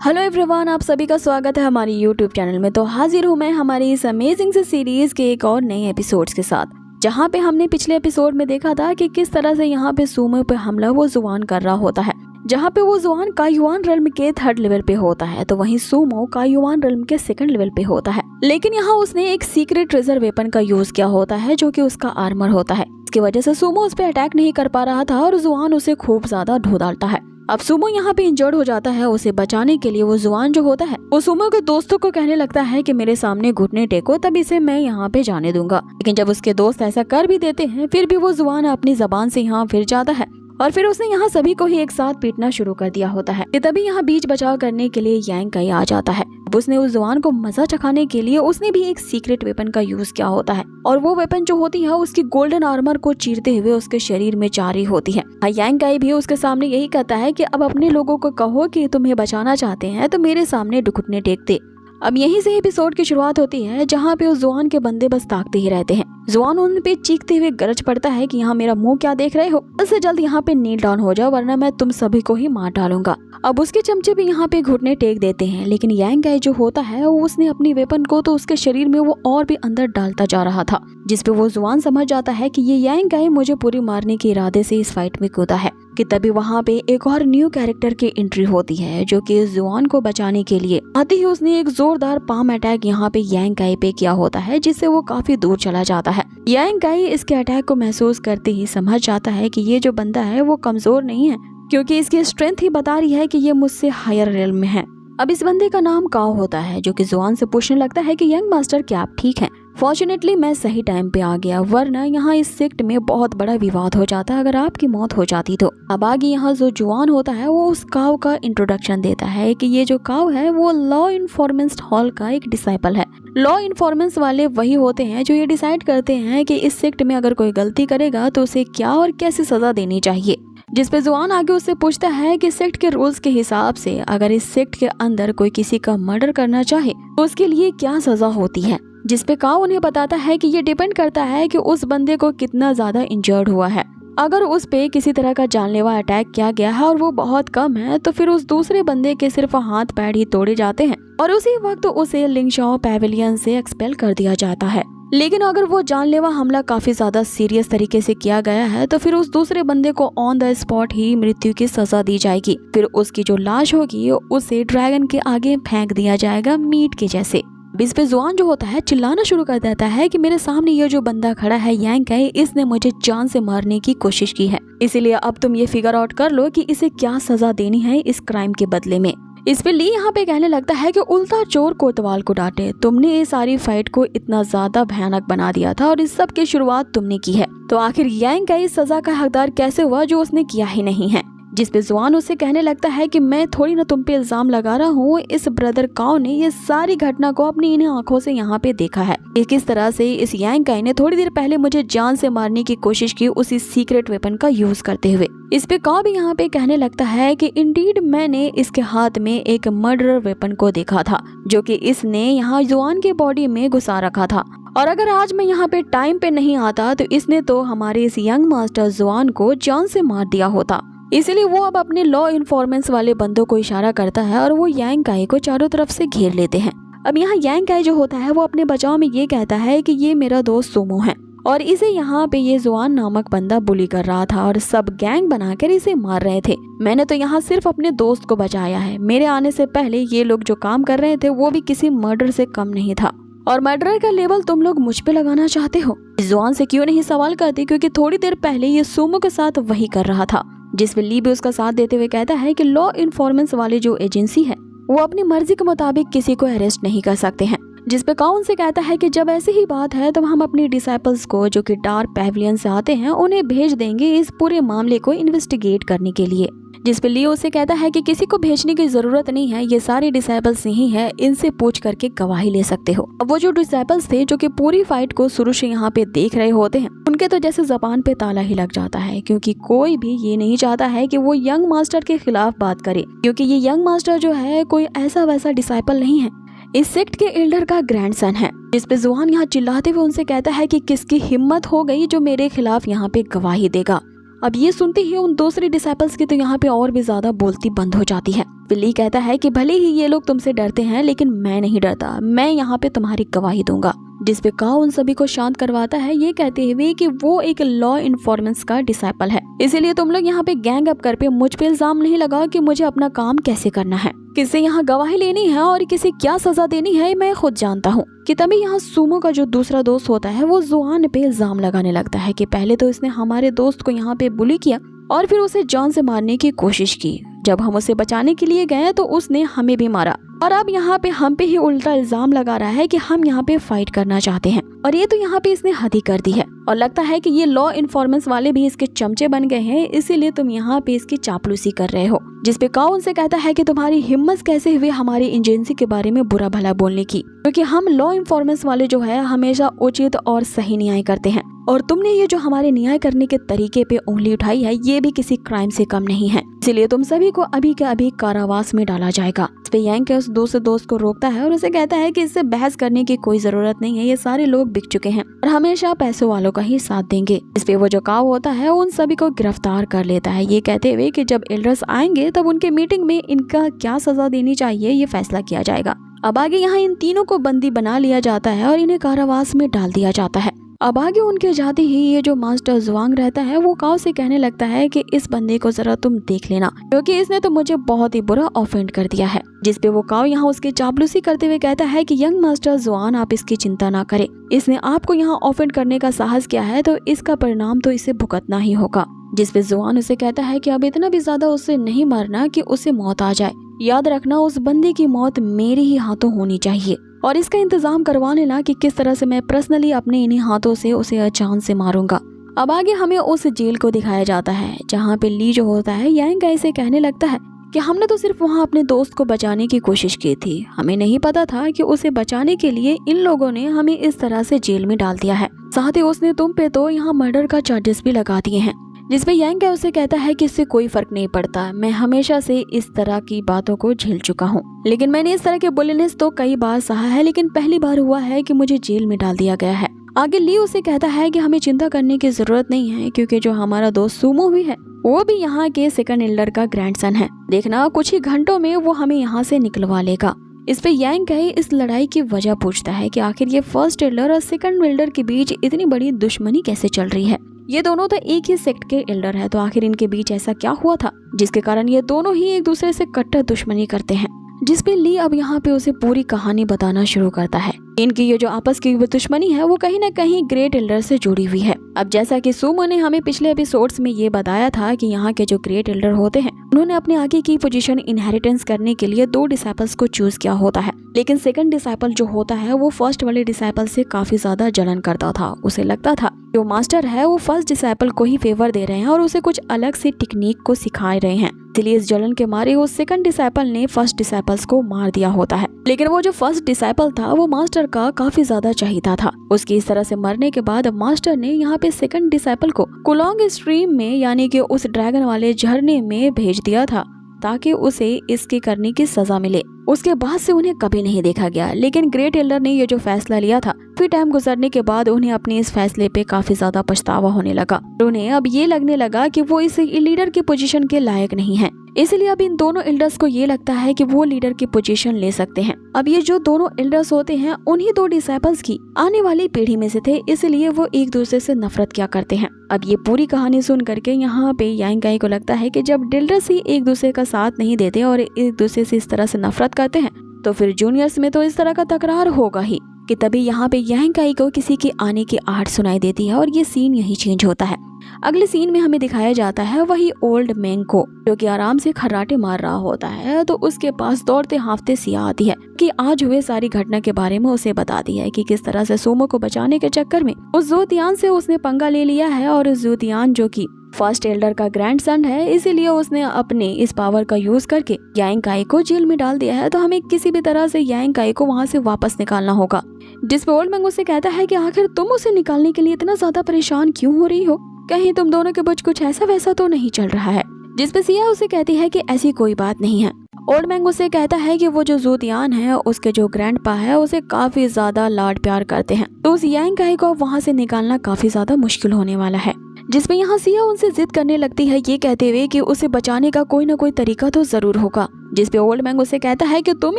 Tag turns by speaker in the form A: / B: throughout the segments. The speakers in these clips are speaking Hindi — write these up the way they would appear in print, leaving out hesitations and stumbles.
A: हेलो एवरीवन, आप सभी का स्वागत है हमारी यूट्यूब चैनल में। तो हाजिर हूँ मैं हमारी इस अमेजिंग से सीरीज के एक और नए एपिसोड्स के साथ, जहाँ पे हमने पिछले एपिसोड में देखा था कि किस तरह से यहाँ पे सुमो पे हमला वो जुआन कर रहा होता है, जहाँ पे वो जुआन कायुआन रेल्म के 3rd लेवल पे होता है, तो वहीं सुमो कायुआन रेल्म के 2nd लेवल पे होता है। लेकिन यहाँ उसने एक सीक्रेट ट्रेजर वेपन का यूज किया होता है जो कि उसका आर्मर होता है। इसकी वजह से सुमो उस पर अटैक नहीं कर पा रहा था और जुआन उसे खूब ज्यादा ढो डालता है। अब सुमो यहाँ पे इंजर्ड हो जाता है। उसे बचाने के लिए वो जुआन जो होता है वो सुमो के दोस्तों को कहने लगता है कि मेरे सामने घुटने टेको, तब इसे मैं यहाँ पे जाने दूंगा। लेकिन जब उसके दोस्त ऐसा कर भी देते हैं, फिर भी वो जुआन अपनी जबान से यहाँ फिर जाता है और फिर उसने यहाँ सभी को ही एक साथ पीटना शुरू कर दिया होता है। तभी यहाँ बीच बचाव करने के लिए यांग काई आ जाता है। उसने उस जुआन को मजा चखाने के लिए उसने भी एक सीक्रेट वेपन का यूज किया होता है और वो वेपन जो होती है उसकी गोल्डन आर्मर को चीरते हुए उसके शरीर में जा रही होती है। यांग काई भी उसके सामने यही कहता है कि अब अपने लोगों को कहो कि तुम्हें बचाना चाहते हैं तो मेरे सामने घुटने टेक दे। अब यहीं से एपिसोड की शुरुआत होती है, जहाँ पे उस जुआन के बंदे बस ताकते ही रहते हैं। जुआन उन पे चीखते हुए गरज पड़ता है कि यहाँ मेरा मुंह क्या देख रहे हो, जल्द से जल्द यहाँ पे नील डाउन हो जाओ वरना मैं तुम सभी को ही मार डालूंगा। अब उसके चमचे भी यहाँ पे घुटने टेक देते हैं, लेकिन यांग काई जो होता है उसने अपनी वेपन को तो उसके शरीर में वो और भी अंदर डालता जा रहा था, जिसपे वो जुआन समझ जाता है कि ये यांग काई मुझे पूरी मारने के इरादे से इस फाइट में कूदा है। कि तभी वहाँ पे एक और न्यू कैरेक्टर की एंट्री होती है, जो कि इस जुआन को बचाने के लिए आते ही उसने एक जोरदार पाम अटैक यहाँ पे यांग काई पे किया होता है, जिससे वो काफी दूर चला जाता है। यांग काई इसके अटैक को महसूस करते ही समझ जाता है कि ये जो बंदा है वो कमजोर नहीं है, क्योंकि इसकी स्ट्रेंथ ही बता रही है कि ये मुझसे हायर रेल्म में है। अब इस बंदे का नाम काओ होता है, जो कि जुआन से पूछने लगता है कि यंग मास्टर क्या आप ठीक हैं? फॉर्चुनेटली मैं सही टाइम पे आ गया, वरना यहाँ इस सेक्ट में बहुत बड़ा विवाद हो जाता अगर आपकी मौत हो जाती तो। अब आगे यहाँ जो जुआन होता है वो उस काव का इंट्रोडक्शन देता है कि ये जो काव है वो लॉ इन्फॉर्मेंस हॉल का एक डिसाइपल है। लॉ इन्फॉर्मेंस वाले वही होते हैं जो ये डिसाइड करते हैं कि इस सेक्ट में अगर कोई गलती करेगा तो उसे क्या और कैसे सजा देनी चाहिए। जिसपे जुआन आगे उससे पूछता है कि सेक्ट के रूल्स के हिसाब से अगर इस सेक्ट के अंदर कोई किसी का मर्डर करना चाहे तो उसके लिए क्या सजा होती है। जिसपे काओ उन्हें बताता है कि ये डिपेंड करता है कि उस बंदे को कितना ज्यादा इंजर्ड हुआ है। अगर उस पे किसी तरह का जानलेवा अटैक किया गया है और वो बहुत कम है, तो फिर उस दूसरे बंदे के सिर्फ हाथ पैर ही तोड़े जाते हैं और उसी वक्त उसे लिंगशाओ पैवेलियन से एक्सपेल कर दिया जाता है। लेकिन अगर वो जानलेवा हमला काफी ज्यादा सीरियस तरीके से किया गया है तो फिर उस दूसरे बंदे को ऑन द स्पॉट ही मृत्यु की सजा दी जाएगी। फिर उसकी जो लाश होगी उसे ड्रैगन के आगे फेंक दिया जाएगा मीट के जैसे। इस पे जुआन जो होता है चिल्लाना शुरू कर देता है कि मेरे सामने ये जो बंदा खड़ा है यांग काई, इसने मुझे जान से मारने की कोशिश की है, इसीलिए अब तुम ये फिगर आउट कर लो कि इसे क्या सजा देनी है इस क्राइम के बदले में। इस पे ली यहाँ पे कहने लगता है कि उल्टा चोर कोतवाल को डांटे, तुमने ये सारी फाइट को इतना ज्यादा भयानक बना दिया था और इस सब की शुरुआत तुमने की है, तो आखिर यांग काई इस सजा का हकदार कैसे हुआ जो उसने किया ही नहीं है। जिसपे जुआन उससे कहने लगता है कि मैं थोड़ी ना तुम पे इल्जाम लगा रहा हूँ, इस ब्रदर काओ ने ये सारी घटना को अपनी इन आंखों से यहाँ पे देखा है कि किस तरह से इस यांग काई ने थोड़ी देर पहले मुझे जान से मारने की कोशिश की उसी सीक्रेट वेपन का यूज करते हुए। इस पे काओ भी यहाँ पे कहने लगता है कि इंडीड मैंने इसके हाथ में एक मर्डर वेपन को देखा था, जो कि इसने यहाँ जुआन के बॉडी में घुसा रखा था, और अगर आज मैं यहाँ पे टाइम पे नहीं आता तो इसने तो हमारे इस यंग मास्टर जुआन को जान से मार दिया होता। इसीलिए वो अब अपने लॉ इन्फॉर्मेंस वाले बंदों को इशारा करता है और वो यांग काई को चारों तरफ से घेर लेते हैं। अब यहाँ यांग काई जो होता है वो अपने बचाव में ये कहता है कि ये मेरा दोस्त सुमो है और इसे यहाँ पे ये जुआन नामक बंदा बुली कर रहा था और सब गैंग बनाकर इसे मार रहे थे। मैंने तो यहाँ सिर्फ अपने दोस्त को बचाया है, मेरे आने से पहले ये लोग जो काम कर रहे थे वो भी किसी मर्डर से कम नहीं था, और मर्डर का लेबल तुम लोग मुझ पे लगाना चाहते हो। जुआन से क्यों नहीं सवाल करती, क्योंकि थोड़ी देर पहले ये सुमो के साथ वही कर रहा था। जिसमें ली भी उसका साथ देते हुए कहता है कि लॉ इन्फॉर्मेंस वाली जो एजेंसी है वो अपनी मर्जी के मुताबिक किसी को अरेस्ट नहीं कर सकते हैं। जिसपे काओ उनसे कहता है कि जब ऐसी ही बात है तो हम अपनी डिसाइपल्स को जो कि डार्क पैवेलियन से आते हैं उन्हें भेज देंगे इस पूरे मामले को इन्वेस्टिगेट करने के लिए। जिसपे लियो उसे कहता है कि किसी को भेजने की जरूरत नहीं है, ये सारे डिसाइपल्स ही है, इनसे पूछ करके गवाही ले सकते हो। अब वो जो डिसाइपल्स थे जो कि पूरी फाइट को शुरू से यहाँ पे देख रहे होते हैं, उनके तो जैसे जबान पे ताला ही लग जाता है, क्योंकि कोई भी ये नहीं चाहता है कि वो यंग मास्टर के खिलाफ बात करे, क्योंकि ये यंग मास्टर जो है कोई ऐसा वैसा डिसाइपल नहीं है, इस सेक्ट के एल्डर का ग्रैंडसन है। जिसपे जुआन यहाँ चिल्लाते हुए उनसे कहता है कि किसकी हिम्मत हो गई जो मेरे खिलाफ यहाँ पे गवाही देगा। अब ये सुनते ही उन दूसरे डिसाइपल्स की तो यहाँ पे और भी ज्यादा बोलती बंद हो जाती है। ली कहता है कि भले ही ये लोग तुमसे डरते हैं लेकिन मैं नहीं डरता, मैं यहाँ पे तुम्हारी गवाही दूंगा। जिस पे काओ उन सभी को शांत करवाता है ये कहते हुए कि वो एक लॉ इन्फॉर्मेंस का डिसाइपल है, इसीलिए तुम लोग यहाँ पे गैंग अप कर पे मुझ पे इल्जाम नहीं लगाओ कि मुझे अपना काम कैसे करना है, किससे यहाँ गवाही लेनी है और किसे क्या सजा देनी है मैं खुद जानता हूँ। कि तभी यहाँ सुमो का जो दूसरा दोस्त होता है वो जुआन पे इल्जाम लगाने लगता है कि पहले तो इसने हमारे दोस्त को यहाँ पे बुली किया और फिर उसे जान से मारने की कोशिश की। जब हम उसे बचाने के लिए गए तो उसने हमें भी मारा और अब यहाँ पे हम पे ही उल्टा इल्जाम लगा रहा है कि हम यहाँ पे फाइट करना चाहते हैं और ये तो यहाँ पे इसने हद ही कर दी है और लगता है कि ये लॉ इन्फॉर्मेंस वाले भी इसके चमचे बन गए हैं, इसीलिए तुम यहाँ पे इसकी चापलूसी कर रहे हो। जिस पे काओ उनसे कहता है कि तुम्हारी हिम्मत कैसे हुई हमारी एजेंसी के बारे में बुरा भला बोलने की, क्योंकि हम लॉ इन्फॉर्मेंस वाले जो है हमेशा उचित और सही न्याय करते हैं और तुमने ये जो हमारे न्याय करने के तरीके पे उंगली उठाई है ये भी किसी क्राइम से कम नहीं है, इसलिए तुम सभी को अभी के अभी कारावास में डाला जाएगा। इस पे यांग उस दूसरे दोस्त को रोकता है और उसे कहता है कि इससे बहस करने की कोई जरूरत नहीं है, ये सारे लोग बिक चुके हैं और हमेशा पैसों वालों का ही साथ देंगे। इस पे वो जो काओ होता है उन सभी को गिरफ्तार कर लेता है, ये कहते हुए कि जब एल्डर्स आएंगे तब उनके मीटिंग में इनका क्या सजा देनी चाहिए ये फैसला किया जाएगा। अब आगे यहाँ इन तीनों को बंदी बना लिया जाता है और इन्हें कारावास में डाल दिया जाता है। अब आगे उनके जाते ही ये जो मास्टर जुआंग रहता है वो काओ से कहने लगता है कि इस बंदे को जरा तुम देख लेना, क्योंकि इसने तो मुझे बहुत ही बुरा ऑफेंड कर दिया है। जिस पे वो काओ यहाँ उसकी चापलूसी करते हुए कहता है कि यंग मास्टर जुआन आप इसकी चिंता ना करें, इसने आपको यहाँ ऑफेंड करने का साहस किया है तो इसका परिणाम तो इसे भुगतना ही होगा। जिस पे जुआन उसे कहता है कि अब इतना भी ज्यादा उससे नहीं मारना कि उसे मौत आ जाए, याद रखना उस बंदे की मौत मेरे ही हाथों होनी चाहिए और इसका इंतजाम करवा लेना कि किस तरह से मैं पर्सनली अपने इन्हीं हाथों से उसे अचान से मारूंगा। अब आगे हमें उस जेल को दिखाया जाता है जहाँ पे ली जो होता है यांग इसे कहने लगता है कि हमने तो सिर्फ वहाँ अपने दोस्त को बचाने की कोशिश की थी, हमें नहीं पता था कि उसे बचाने के लिए इन लोगों ने हमें इस तरह से जेल में डाल दिया है, साथ ही उसने तुम पे तो यहाँ मर्डर का चार्जेस भी लगा दिए हैं। जिसपे यांग उसे कहता है कि इससे कोई फर्क नहीं पड़ता, मैं हमेशा से इस तरह की बातों को झेल चुका हूँ, लेकिन मैंने इस तरह के बुलिनेस तो कई बार सहा है, लेकिन पहली बार हुआ है कि मुझे जेल में डाल दिया गया है। आगे ली उसे कहता है कि हमें चिंता करने की जरूरत नहीं है, क्योंकि जो हमारा दोस्त सुमो भी है वो भी यहाँ के सेकंड एल्डर का ग्रैंडसन है, देखना कुछ ही घंटों में वो हमें यहाँ से निकलवा लेगा। इस पे यांग इस लड़ाई की वजह पूछता है कि आखिर ये फर्स्ट एल्डर और सेकंड एल्डर के बीच इतनी बड़ी दुश्मनी कैसे चल रही है, ये दोनों तो एक ही सेक्ट के एल्डर है, तो आखिर इनके बीच ऐसा क्या हुआ था जिसके कारण ये दोनों ही एक दूसरे से कट्टर दुश्मनी करते हैं। जिस पे ली अब यहाँ पे उसे पूरी कहानी बताना शुरू करता है। इनकी ये जो आपस की दुश्मनी है वो कहीं न कहीं ग्रेट एल्डर से जुड़ी हुई है। अब जैसा कि सुमो ने हमें पिछले एपिसोड्स में ये बताया था कि यहाँ के जो ग्रेट एल्डर होते हैं उन्होंने अपने आगे की पोजीशन इनहेरिटेंस करने के लिए 2 डिसाइपल्स को चूज किया होता है, लेकिन सेकंड डिसाइपल जो होता है वो फर्स्ट वाले डिसाइपल से काफी ज्यादा जलन करता था। उसे लगता था जो मास्टर है वो फर्स्ट डिसाइपल को ही फेवर दे रहे हैं और उसे कुछ अलग सी टेक्निक को सिखा रहे हैं, इसलिए इस जलन के मारे उस सेकंड डिसाइपल ने फर्स्ट डिसाइपल्स को मार दिया होता है। लेकिन वो जो फर्स्ट डिसाइपल था वो मास्टर का काफी ज्यादा चाहीता था। उसकी इस तरह से मरने के बाद मास्टर ने यहाँ पे सेकंड डिसाइपल को कुलोंग स्ट्रीम में यानी कि उस ड्रैगन वाले झरने में भेज दिया था ताकि उसे इसके करने की सजा मिले। उसके बाद से उन्हें कभी नहीं देखा गया, लेकिन ग्रेट एल्डर ने ये जो फैसला लिया था फिर टाइम गुजरने के बाद उन्हें अपने इस फैसले पे काफी ज्यादा पछतावा होने लगा। उन्हें अब ये लगने लगा कि वो इस लीडर की पोजीशन के लायक नहीं है, इसलिए अब इन दोनों एल्डर्स को ये लगता है कि वो लीडर की पोजीशन ले सकते हैं। अब ये जो दोनों एल्डर्स होते हैं उन्हीं 2 डिसाइपल्स की आने वाली पीढ़ी में से थे, इसलिए वो एक दूसरे से नफरत क्या करते हैं। अब ये पूरी कहानी सुन करके यहाँ पे यांग को लगता है कि जब एल्डर्स ही एक दूसरे का साथ नहीं देते और एक दूसरे से इस तरह से नफरत करते हैं तो फिर जूनियर्स में तो इस तरह का तकरार होगा ही। कि तभी यहाँ पे यांग को किसी की आने की आहट सुनाई देती है और ये सीन यही चेंज होता है। अगले सीन में हमें दिखाया जाता है वही ओल्ड मैंग को जो कि आराम से खर्राटे मार रहा होता है, तो उसके पास दौड़ते हाफते सिया आती है कि आज हुए सारी घटना के बारे में उसे बताती है कि किस तरह से सुमो को बचाने के चक्कर में उस ज़ोतियान से उसने पंगा ले लिया है और उस ज़ोतियान जो कि फर्स्ट एल्डर का ग्रैंडसन है, इसीलिए उसने अपने इस पावर का यूज करके यांग को जेल में डाल दिया है, तो हमें किसी भी तरह से यांग को वहाँ से वापस निकालना होगा। जिस पे ओल्ड मैंग उसे कहता है कि आखिर तुम उसे निकालने के लिए इतना ज्यादा परेशान क्यों हो रही हो, कहीं तुम दोनों के बीच कुछ ऐसा वैसा तो नहीं चल रहा है। जिस पे सिया उसे कहती है कि ऐसी कोई बात नहीं है। ओल्ड मैंग उसे कहता है कि वो जो ज़ोतियान है उसके जो ग्रैंडपा है उसे काफी ज्यादा लाड प्यार करते हैं, तो उस यांग को वहाँ से निकालना काफी ज्यादा मुश्किल होने वाला है। जिसपे यहाँ सिया उनसे जिद करने लगती है, ये कहते हुए कि उसे बचाने का कोई ना कोई तरीका तो जरूर होगा। जिसपे ओल्ड मैंग उसे कहता है कि तुम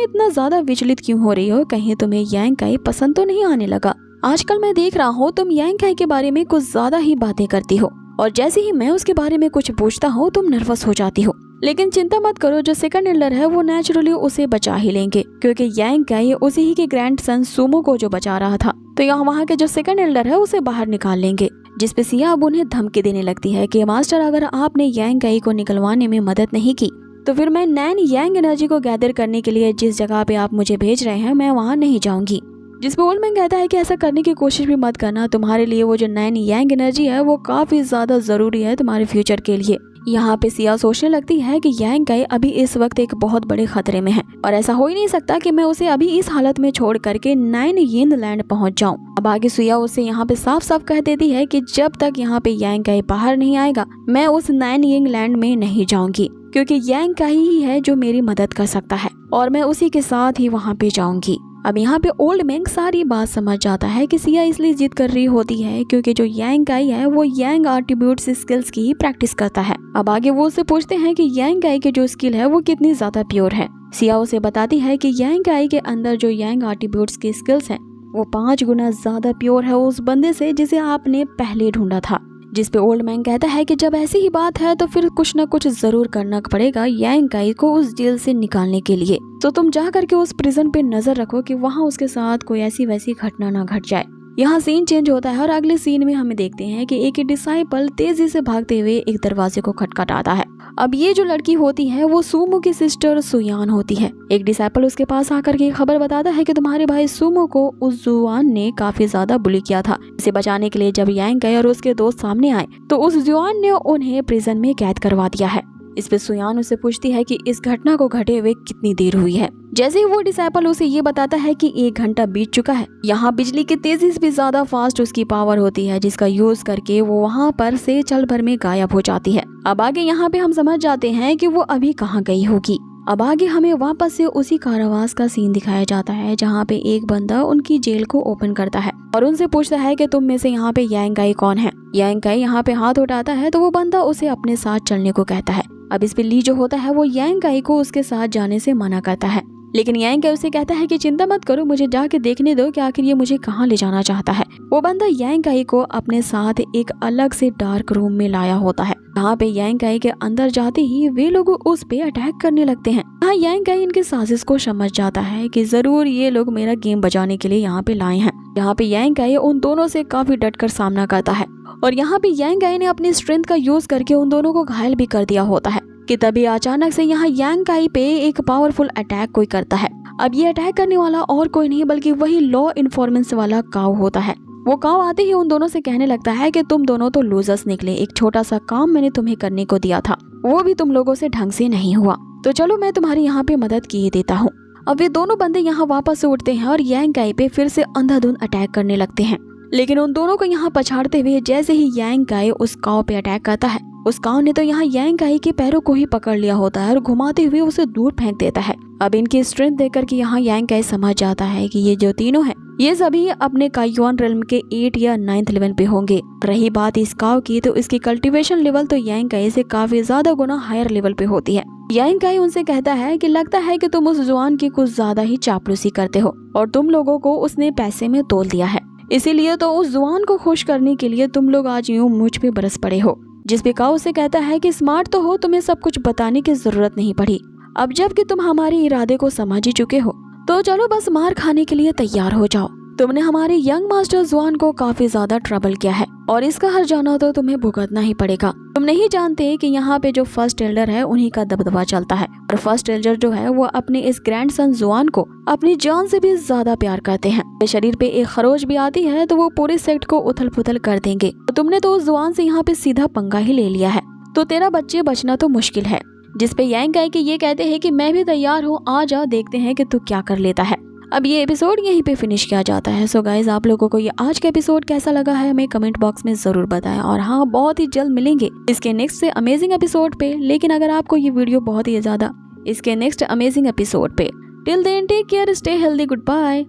A: इतना ज्यादा विचलित क्यों हो रही हो, कहीं तुम्हें यांग काई पसंद तो नहीं आने लगा। आजकल मैं देख रहा हूँ तुम यांग काई के बारे में कुछ ज्यादा ही बातें करती हो, और जैसे ही मैं उसके बारे में कुछ पूछता हूँ तुम नर्वस हो जाती हो। लेकिन चिंता मत करो, जो सेकंड एल्डर है वो नेचुरली उसे बचा ही लेंगे, क्योंकि यांग काई उसी ही के ग्रैंडसन सुमो को जो बचा रहा था, तो यहाँ वहाँ के जो सेकंड एल्डर है उसे बाहर निकाल लेंगे। जिसपे सिया अब उन्हें धमकी देने लगती है कि मास्टर, अगर आपने यांग काई को निकलवाने में मदद नहीं की तो फिर मैं नैन यांग एनर्जी को गैदर करने के लिए जिस जगह पे आप मुझे भेज रहे हैं मैं वहाँ नहीं जाऊंगी। जिसपे ओल्ड मैन कहता है कि ऐसा करने की कोशिश भी मत करना, तुम्हारे लिए वो जो नैन यांग एनर्जी है वो काफी ज्यादा जरूरी है तुम्हारे फ्यूचर के लिए। यहाँ पे सिया सोचने लगती है कि यांग काई अभी इस वक्त एक बहुत बड़े खतरे में है, और ऐसा हो ही नहीं सकता कि मैं उसे अभी इस हालत में छोड़ करके नाइन यिन लैंड पहुँच जाऊँ। अब आगे सिया उसे यहाँ पे साफ साफ कह देती है कि जब तक यहाँ पे यांग काई बाहर नहीं आएगा मैं उस नाइन यिंग लैंड में नहीं जाऊंगी, क्योंकि यांग काई ही है जो मेरी मदद कर सकता है और मैं उसी के साथ ही वहाँ पे जाऊंगी। अब यहाँ पे ओल्ड मैंग सारी बात समझ जाता है कि सिया इसलिए जिद कर रही होती है क्योंकि जो यांग काई है वो यांग एट्रीब्यूट्स स्किल्स की ही प्रैक्टिस करता है। अब आगे वो उससे पूछते हैं कि यांग काई की जो स्किल है वो कितनी ज्यादा प्योर है। सिया उसे बताती है कि यांग काई के अंदर जो यांग एट्रीब्यूट्स की स्किल्स हैं वो 5 गुना ज्यादा प्योर है उस बंदे से जिसे आपने पहले ढूंढा था। जिसपे ओल्ड मैन कहता है कि जब ऐसी ही बात है तो फिर कुछ न कुछ जरूर करना पड़ेगा यांग काई को उस जेल से निकालने के लिए, तो तुम जा करके उस प्रिजन पे नजर रखो कि वहाँ उसके साथ कोई ऐसी वैसी घटना ना घट जाए। यहाँ सीन चेंज होता है और अगले सीन में हमें देखते हैं कि एक डिसाइपल तेजी से भागते हुए एक दरवाजे को खटखटाता है। अब ये जो लड़की होती है वो सुमो की सिस्टर सुयान होती है। एक डिसाइपल उसके पास आकर के खबर बताता है कि तुम्हारे भाई सुमो को उस जुआन ने काफी ज्यादा बुली किया था। इसे बचाने के लिए जब यांग काई और उसके दोस्त सामने आए तो उस जुआन ने उन्हें प्रिजन में कैद करवा दिया है। इस पे सुयान उसे पूछती है कि इस घटना को घटे हुए कितनी देर हुई है। जैसे ही वो डिसाइपल उसे ये बताता है कि 1 घंटा बीत चुका है। यहाँ बिजली की तेजी से भी ज्यादा फास्ट उसकी पावर होती है, जिसका यूज करके वो वहाँ पर से चल भर में गायब हो जाती है। अब आगे यहाँ पे हम समझ जाते हैं कि वो अभी कहाँ गई होगी। अब आगे हमें वापस से उसी कारावास का सीन दिखाया जाता है जहाँ पे एक बंदा उनकी जेल को ओपन करता है और उनसे पूछता है कि तुम में से यहाँ पे यांग काई कौन है। यांग काई यहाँ पे हाथ उठाता है तो वो बंदा उसे अपने साथ चलने को कहता है। अब इस पे ली जो होता है वो यांग काई को उसके साथ जाने से मना करता है, लेकिन यांग काई उसे कहता है कि चिंता मत करो, मुझे जाके देखने दो कि आखिर ये मुझे कहाँ ले जाना चाहता है। वो बंदा यांग काई को अपने साथ एक अलग से डार्क रूम में लाया होता है। यहाँ पे यांग काई के अंदर जाते ही वे लोग उस पे अटैक करने लगते हैं। यहाँ यांग काई इनकी साजिश को समझ जाता है कि जरूर ये लोग मेरा गेम बजाने के लिए यहाँ पे लाए हैं। यहाँ पे यांग काई उन दोनों से काफी डटकर सामना करता है और यहाँ पे यांग काई ने अपनी स्ट्रेंथ का यूज करके उन दोनों को घायल भी कर दिया होता है कि तभी अचानक से यहाँ यांग काई पे एक पावरफुल अटैक कोई करता है। अब ये अटैक करने वाला और कोई नहीं बल्कि वही लॉ इन्फॉर्मेंस वाला काव होता है। वो काव आते ही उन दोनों से कहने लगता है कि तुम दोनों तो लूजर्स निकले, एक छोटा सा काम मैंने तुम्हें करने को दिया था वो भी तुम लोगों से ढंग से नहीं हुआ, तो चलो मैं तुम्हारी यहाँ पे मदद किए देता हूँ। अब वे दोनों बंदे यहाँ वापस से उठते हैं और यांग काई पे फिर से अंधाधुंध अटैक करने लगते हैं, लेकिन उन दोनों को यहाँ पछाड़ते हुए जैसे ही यांग काई उस काव पे अटैक करता है उस काव ने तो यहाँ यांग काई के पैरों को ही पकड़ लिया होता है और घुमाते हुए उसे दूर फेंक देता है। अब इनकी स्ट्रेंथ देखकर के यहाँ यांग काई समझ जाता है कि ये जो तीनों हैं ये सभी अपने काइयुआन रेल्म के 8 या 9th लेवल पे होंगे। रही बात इस काव की तो इसकी कल्टीवेशन लेवल तो यांग काई से काफी ज्यादा गुना हायर लेवल पे होती है। यांग काई उनसे कहता है कि लगता है कि तुम उस जुआन की कुछ ज्यादा ही चापलूसी करते हो और तुम लोगों को उसने पैसे में तोल दिया है, इसीलिए तो उस जुआन को खुश करने के लिए तुम लोग आज यूं मुझ पे बरस पड़े हो। जिस पे काव उसे कहता है कि स्मार्ट तो हो, तुम्हें सब कुछ बताने की जरूरत नहीं पड़ी। अब जबकि तुम हमारे इरादे को समझ ही चुके हो तो चलो बस मार खाने के लिए तैयार हो जाओ। तुमने हमारे यंग मास्टर जुआन को काफी ज्यादा ट्रबल किया है और इसका हर जाना तो तुम्हें भुगतना ही पड़ेगा। तुम नहीं जानते कि यहाँ पे जो फर्स्ट एल्डर है उन्हीं का दबदबा चलता है और फर्स्ट एल्डर जो है वो अपने इस ग्रैंडसन जुआन को अपनी जान से भी ज्यादा प्यार करते हैं। शरीर पे एक खरोच भी आती है तो वो पूरे सेक्ट को उथल पुथल कर देंगे। तो तुमने तो उस जुआन से यहाँ पे सीधा पंगा ही ले लिया है, तो तेरा बच्चे बचना तो मुश्किल है। जिसपे यांग काई के ये कहते हैं कि मैं भी तैयार हूँ, आ जा देखते हैं कि तू क्या कर लेता है। अब ये एपिसोड यहीं पे फिनिश किया जाता है। सो गाइज आप लोगों को ये आज का एपिसोड कैसा लगा है हमें कमेंट बॉक्स में जरूर बताएं और हाँ बहुत ही जल्द मिलेंगे इसके नेक्स्ट से अमेजिंग एपिसोड पे। लेकिन अगर आपको ये वीडियो बहुत ही ज्यादा इसके नेक्स्ट अमेजिंग एपिसोड पे, till then take care, stay healthy, good bye.